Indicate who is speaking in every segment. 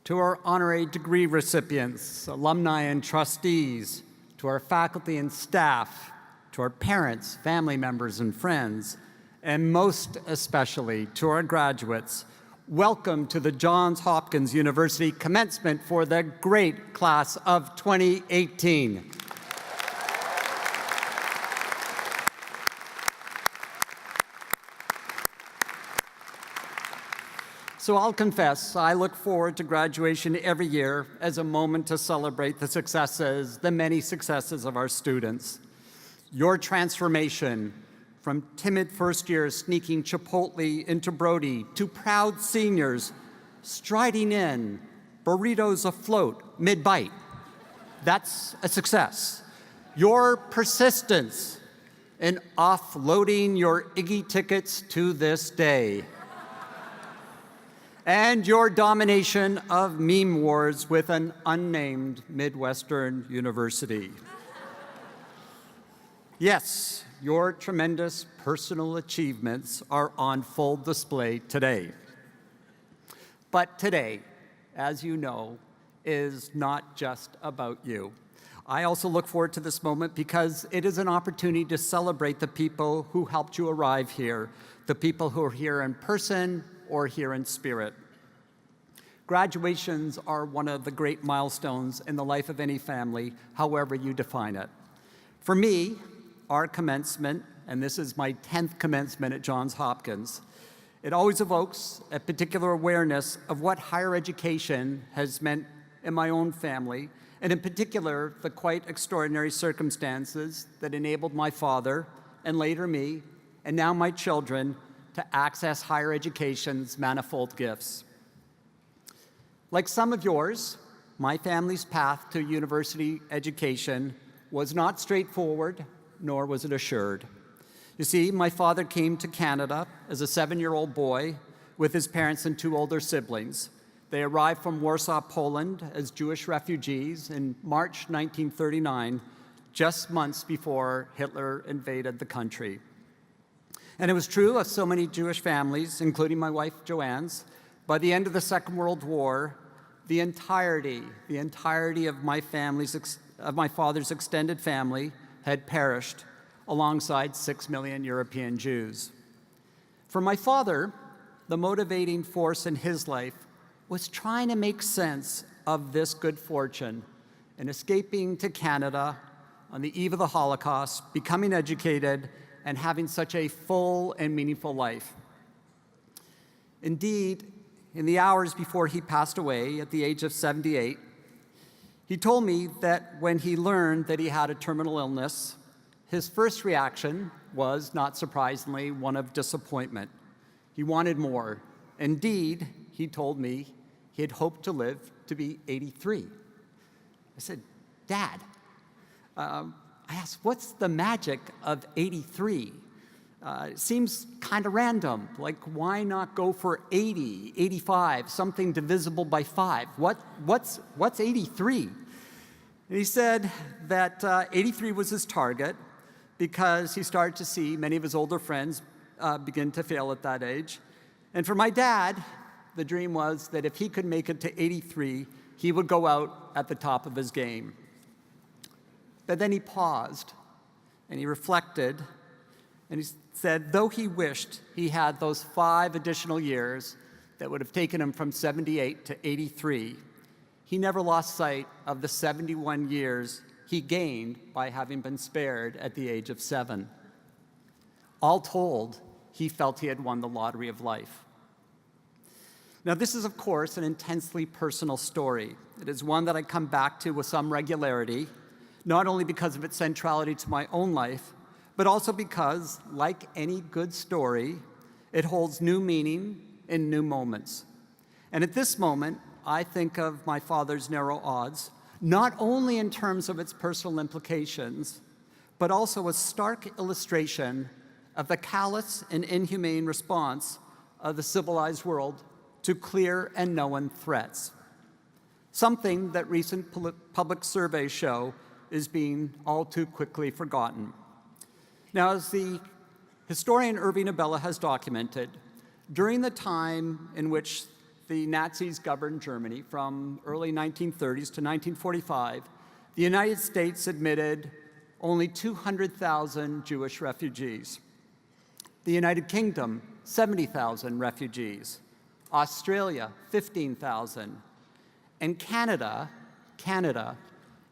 Speaker 1: to our honorary degree recipients, alumni and trustees, to our faculty and staff, to our parents, family members, and friends, and most especially to our graduates, welcome to the Johns Hopkins University Commencement for the great class of 2018. So I'll confess, I look forward to graduation every year as a moment to celebrate the successes, the many successes of our students. Your transformation from timid first years sneaking Chipotle into Brody to proud seniors striding in, burritos afloat mid-bite. That's a success. Your persistence in offloading your Iggy tickets to this day. And your domination of meme wars with an unnamed Midwestern university. Yes, your tremendous personal achievements are on full display today. But today, as you know, is not just about you. I also look forward to this moment because it is an opportunity to celebrate the people who helped you arrive here, the people who are here in person or here in spirit. Graduations are one of the great milestones in the life of any family, however you define it. For me, our commencement, and this is my 10th commencement at Johns Hopkins, it always evokes a particular awareness of what higher education has meant in my own family, and in particular, the quite extraordinary circumstances that enabled my father, and later me, and now my children, to access higher education's manifold gifts. Like some of yours, my family's path to university education was not straightforward, nor was it assured. You see, my father came to Canada as a 7-year-old boy with his parents and 2 older siblings. They arrived from Warsaw, Poland as Jewish refugees in March 1939, just months before Hitler invaded the country. And it was true of so many Jewish families, including my wife Joanne's. By the end of the Second World War, the entirety of my father's extended family had perished alongside 6 million European Jews. For my father, the motivating force in his life was trying to make sense of this good fortune and escaping to Canada on the eve of the Holocaust, becoming educated, and having such a full and meaningful life. Indeed, in the hours before he passed away at the age of 78, he told me that when he learned that he had a terminal illness, his first reaction was, not surprisingly, one of disappointment. He wanted more. Indeed, he told me he had hoped to live to be 83. I said, Dad, I asked, what's the magic of 83? It seems kind of random. Like, why not go for 80, 85, something divisible by 5? What's 83? And he said that 83 was his target because he started to see many of his older friends begin to fail at that age. And for my dad, the dream was that if he could make it to 83, he would go out at the top of his game. But then he paused, and he reflected, and he said, though he wished he had those 5 additional years that would have taken him from 78 to 83, he never lost sight of the 71 years he gained by having been spared at the age of 7. All told, he felt he had won the lottery of life. Now, this is, of course, an intensely personal story. It is one that I come back to with some regularity, not only because of its centrality to my own life, but also because, like any good story, it holds new meaning in new moments. And at this moment, I think of my father's narrow odds, not only in terms of its personal implications, but also a stark illustration of the callous and inhumane response of the civilized world to clear and known threats, something that recent public surveys show is being all too quickly forgotten. Now, as the historian Irving Abella has documented, during the time in which the Nazis governed Germany from early 1930s to 1945, the United States admitted only 200,000 Jewish refugees. The United Kingdom, 70,000 refugees. Australia, 15,000. And Canada,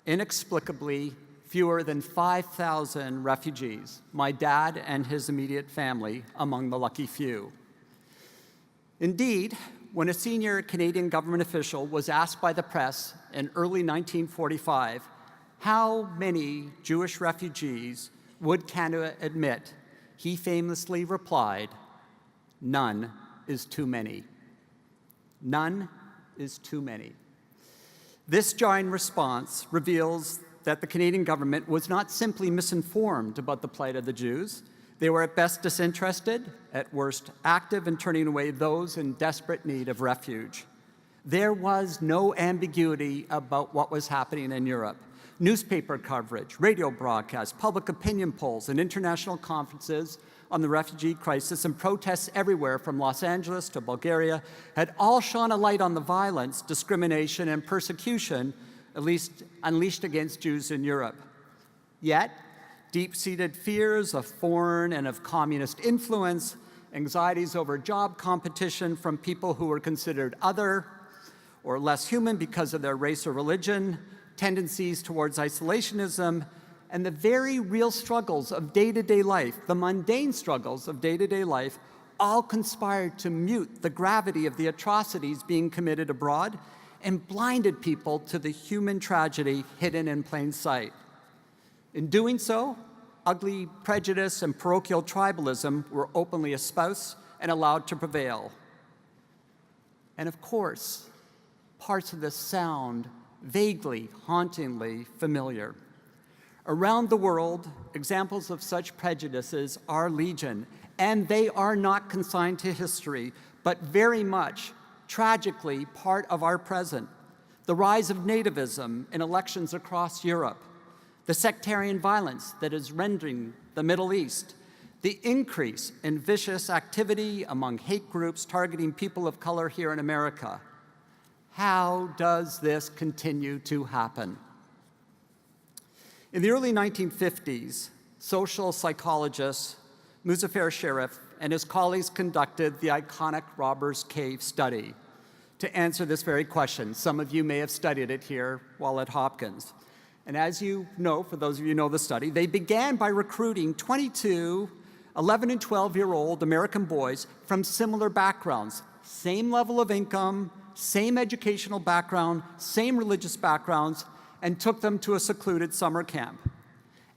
Speaker 1: inexplicably fewer than 5,000 refugees, my dad and his immediate family among the lucky few. Indeed, when a senior Canadian government official was asked by the press in early 1945 how many Jewish refugees would Canada admit, he famously replied, "None is too many." None is too many. This jarring response reveals that the Canadian government was not simply misinformed about the plight of the Jews. They were at best disinterested, at worst active in turning away those in desperate need of refuge. There was no ambiguity about what was happening in Europe. Newspaper coverage, radio broadcasts, public opinion polls, and international conferences on the refugee crisis and protests everywhere from Los Angeles to Bulgaria had all shone a light on the violence, discrimination, and persecution at least unleashed against Jews in Europe. Yet, deep-seated fears of foreign and of communist influence, anxieties over job competition from people who were considered other or less human because of their race or religion, tendencies towards isolationism, and the very real struggles of day-to-day life, the mundane struggles of day-to-day life, all conspired to mute the gravity of the atrocities being committed abroad and blinded people to the human tragedy hidden in plain sight. In doing so, ugly prejudice and parochial tribalism were openly espoused and allowed to prevail. And of course, parts of this sound vaguely, hauntingly familiar. Around the world, examples of such prejudices are legion, and they are not consigned to history, but very much, tragically, part of our present. The rise of nativism in elections across Europe, the sectarian violence that is rending the Middle East, the increase in vicious activity among hate groups targeting people of color here in America. How does this continue to happen? In the early 1950s, social psychologist Muzaffer Sherif and his colleagues conducted the iconic Robbers Cave study to answer this very question. Some of you may have studied it here while at Hopkins. And as you know, for those of you who know the study, they began by recruiting 22 11 and 12-year-old American boys from similar backgrounds, same level of income, same educational background, same religious backgrounds, and took them to a secluded summer camp.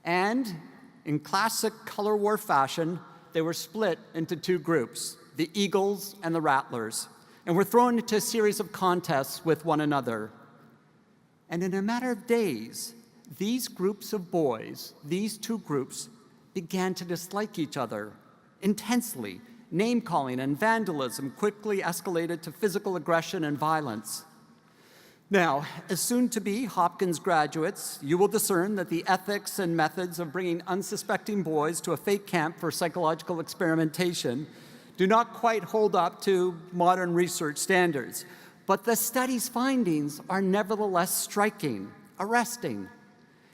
Speaker 1: And in classic color war fashion, they were split into two groups, the Eagles and the Rattlers, and were thrown into a series of contests with one another. And in a matter of days, these groups of boys, these two groups, began to dislike each other intensely. Name-calling and vandalism quickly escalated to physical aggression and violence. Now, as soon-to-be Hopkins graduates, you will discern that the ethics and methods of bringing unsuspecting boys to a fake camp for psychological experimentation do not quite hold up to modern research standards. But the study's findings are nevertheless striking, arresting.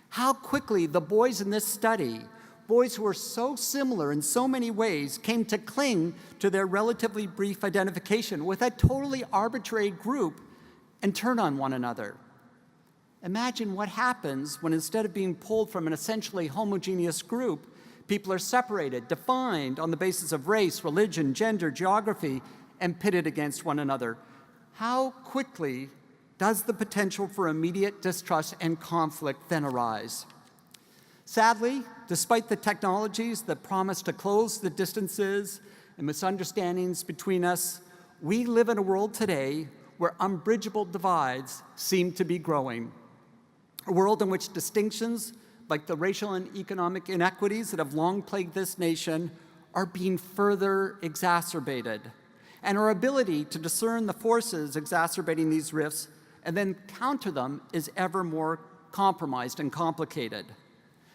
Speaker 1: How quickly the boys in this study, boys who were so similar in so many ways, came to cling to their relatively brief identification with a totally arbitrary group and turn on one another. Imagine what happens when instead of being pulled from an essentially homogeneous group, people are separated, defined on the basis of race, religion, gender, geography, and pitted against one another. How quickly does the potential for immediate distrust and conflict then arise? Sadly, despite the technologies that promise to close the distances and misunderstandings between us, we live in a world today where unbridgeable divides seem to be growing. A world in which distinctions, like the racial and economic inequities that have long plagued this nation, are being further exacerbated. And our ability to discern the forces exacerbating these rifts and then counter them is ever more compromised and complicated.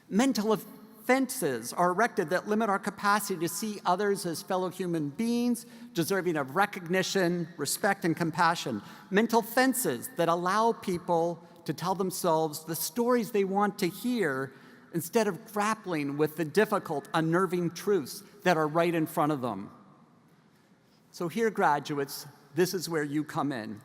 Speaker 1: Mental fences are erected that limit our capacity to see others as fellow human beings, deserving of recognition, respect, and compassion. Mental fences that allow people to tell themselves the stories they want to hear instead of grappling with the difficult, unnerving truths that are right in front of them. So here, graduates, this is where you come in.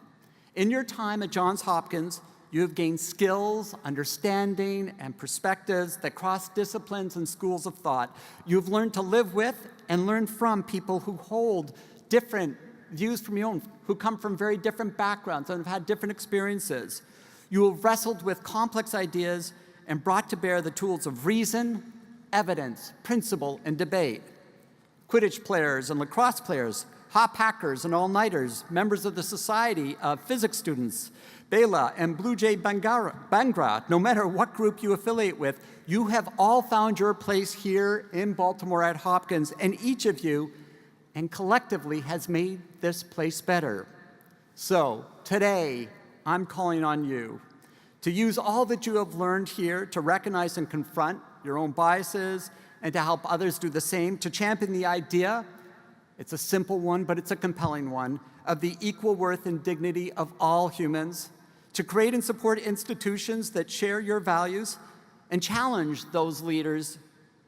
Speaker 1: In your time at Johns Hopkins, you have gained skills, understanding, and perspectives that cross disciplines and schools of thought. You've learned to live with and learn from people who hold different views from your own, who come from very different backgrounds and have had different experiences. You have wrestled with complex ideas and brought to bear the tools of reason, evidence, principle, and debate. Quidditch players and lacrosse players, hop hackers and all-nighters, members of the Society of Physics Students, Bela and Blue Jay Bangra, no matter what group you affiliate with, you have all found your place here in Baltimore at Hopkins, and each of you, and collectively, has made this place better. So today, I'm calling on you to use all that you have learned here to recognize and confront your own biases and to help others do the same, to champion the idea, it's a simple one, but it's a compelling one, of the equal worth and dignity of all humans, to create and support institutions that share your values and challenge those leaders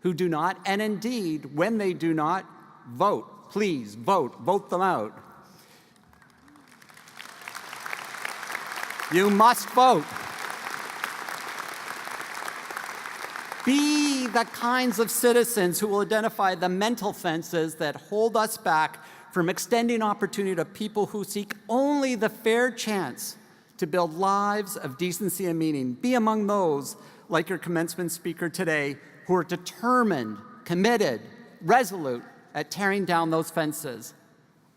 Speaker 1: who do not, and indeed, when they do not, vote. Please vote. Vote them out. You must vote. Be the kinds of citizens who will identify the mental fences that hold us back from extending opportunity to people who seek only the fair chance to build lives of decency and meaning. Be among those, like your commencement speaker today, who are determined, committed, resolute at tearing down those fences.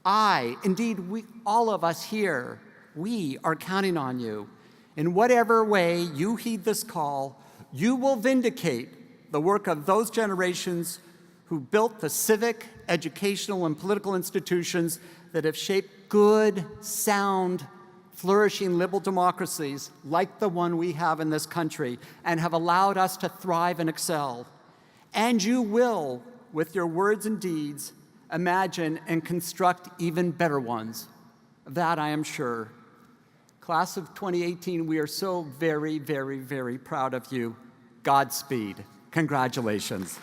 Speaker 1: Indeed, all of us here, we are counting on you. In whatever way you heed this call, you will vindicate the work of those generations who built the civic, educational, and political institutions that have shaped good, sound, flourishing liberal democracies like the one we have in this country and have allowed us to thrive and excel. And you will, with your words and deeds, imagine and construct even better ones. Of that I am sure. Class of 2018, we are so very, very, very proud of you. Godspeed. Congratulations.